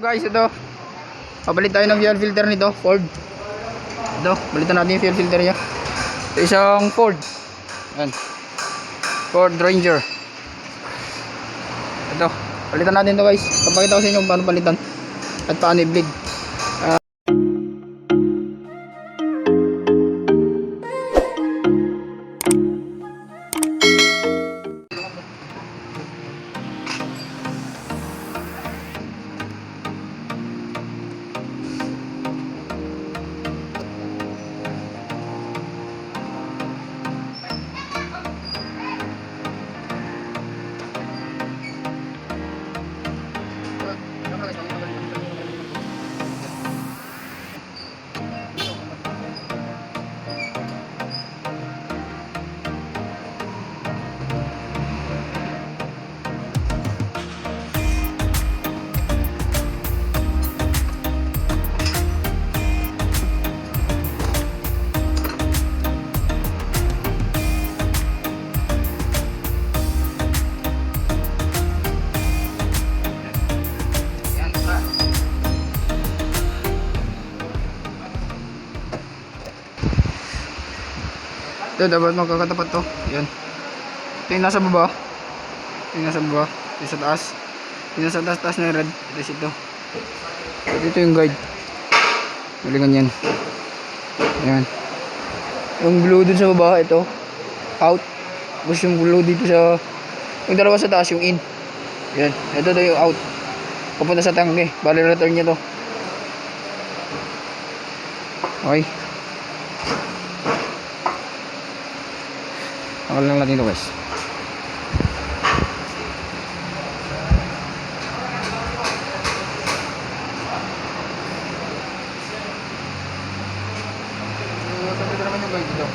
Guys, ito. Papalit tayo ng fuel filter nito, Ford. Ito, balitan natin yung fuel filter niya. Ito isang Ford. Yan. Ford Ranger. Ito, palitan natin to guys. Papakita ko sa inyo kung paano palitan at paano i-bleed. Ito, dapat magkakatapat to. Yan. Ito yung nasa baba. Ito yung nasa baba. Ito yung sa taas. Ito yung sa taas na red. Ito ito. Ito yung guide. Galingan yan. Ayan. Yung blue dun sa baba, ito. Out. Tapos yung blue dito sa... Yung dalawa sa taas, yung in. Yan. Ito yung out. Papunta sa tangke. Bali return niya to. Okay. Tanggal lang natin ito guys. Tapos naman yung guide dito.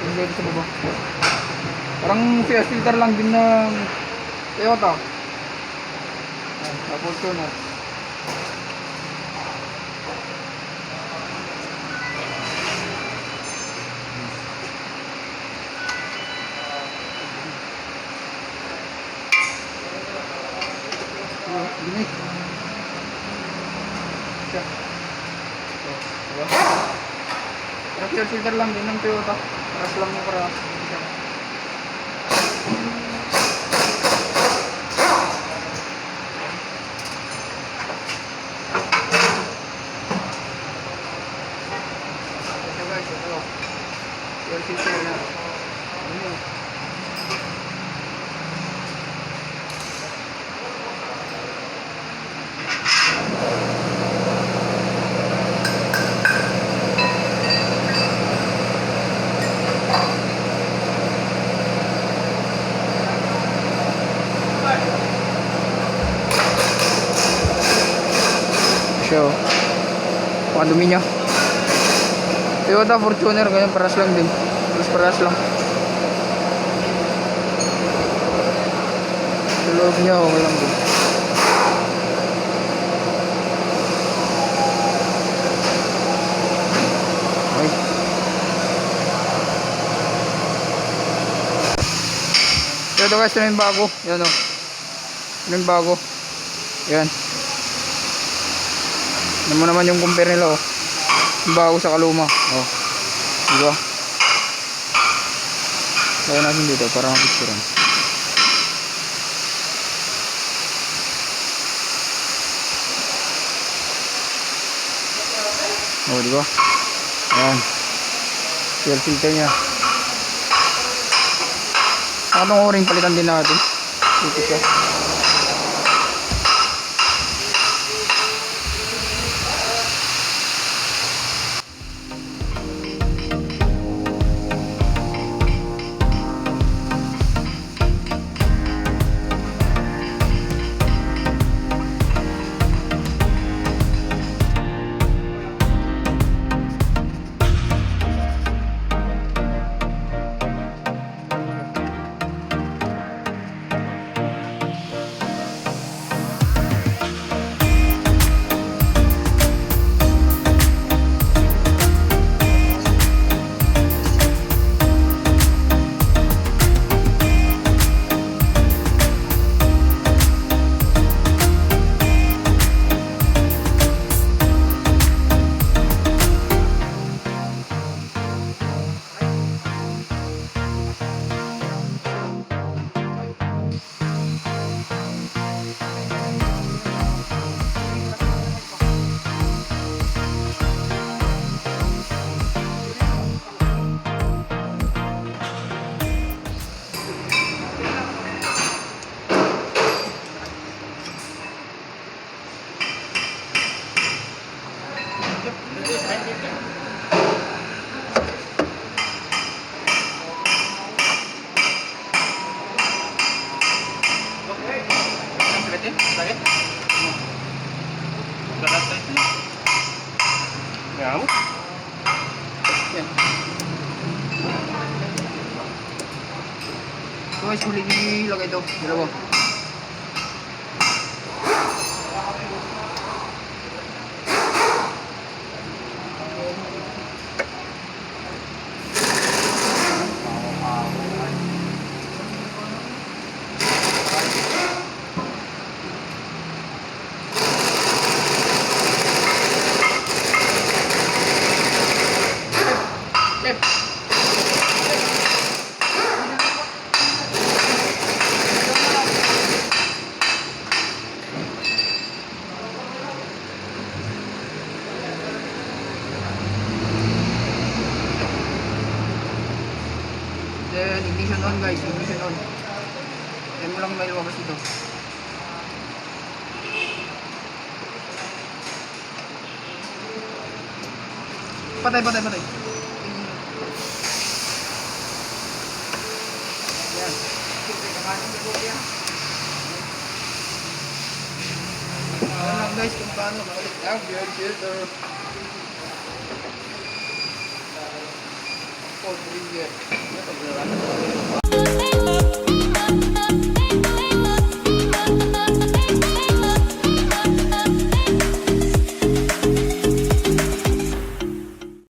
Yung guide sa baba. Parang fuel filter lang din ng Toyota. Tapos ito na. Gini. Siya. Diba? Pero fuel filter lang din ng Toyota. Paras lang mo para siya. Ito guys, ito. Fuel filter na. Ano? So, madumi niya. Toyota Fortuner, ganyan, paras lang din. Paras lang. Sa loob niya, okay lang din. Okay. Ito guys, ito yung bago. Yan o. Ito yung bago. Yan. Naman naman yung compare nila, oh. Bago sa kaluma, oh. Diba? Lagyan natin dito para mapicturean. Oh, diba? Ayan. Fuel filter nya. Atong o-ring palitan din natin. Dito siya. Sakit eh? Sakit? Garat na ito. Ngaw? Yan. So guys, huli nilagay ito. Dalawa. Then, ignition on guys, ignition on. Yan mo lang may lumabas ito. Patay. Yan. Yan lang guys, kung paano makalit ang beer filter. Ford Everest.